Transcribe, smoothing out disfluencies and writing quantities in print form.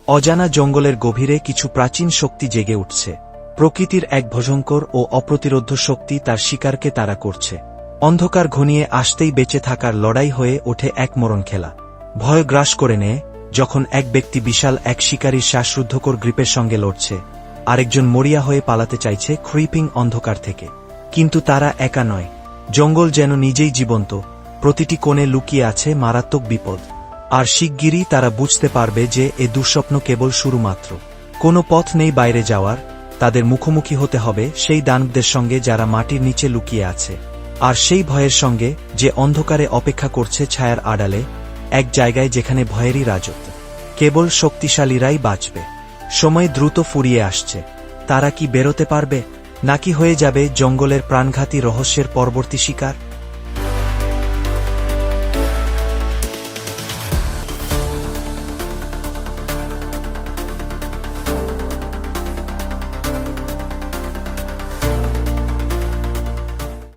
অজানা জঙ্গলের গভীরে কিছু প্রাচীন শক্তি জেগে উঠছে। প্রকৃতির এক ভয়ঙ্কর ও অপ্রতিরোধ্য শক্তি তার শিকারকে তাড়া করছে। অন্ধকার ঘনিয়ে আসতেই বেঁচে থাকার লড়াই হয়ে ওঠে এক মরণ খেলা। ভয় গ্রাস করে নেয় যখন এক ব্যক্তি বিশাল এক শিকারীর শ্বাসরুদ্ধকর গ্রিপের সঙ্গে লড়ছে, আরেকজন মরিয়া হয়ে পালাতে চাইছে ক্রিপিং অন্ধকার থেকে। কিন্তু তারা একা নয়। জঙ্গল যেন নিজেই জীবন্ত, প্রতিটি কোণে লুকিয়ে আছে মারাত্মক বিপদ। আর শিগগিরই তারা বুঝতে পারবে যে এ দুঃস্বপ্ন কেবল শুরু মাত্র। কোনো পথ নেই বাইরে যাওয়ার, তাদের মুখোমুখি হতে হবে সেই দানবদের সঙ্গে যারা মাটির নিচে লুকিয়ে আছে, আর সেই ভয়ের সঙ্গে যে অন্ধকারে অপেক্ষা করছে ছায়ার আড়ালে, এক জায়গায় যেখানে ভয়েরই রাজত্ব। কেবল শক্তিশালীরাই বাঁচবে। সময় দ্রুত ফুরিয়ে আসছে। তারা কি বেরোতে পারবে, নাকি হয়ে যাবে জঙ্গলের প্রাণঘাতী রহস্যের পরবর্তী শিকার?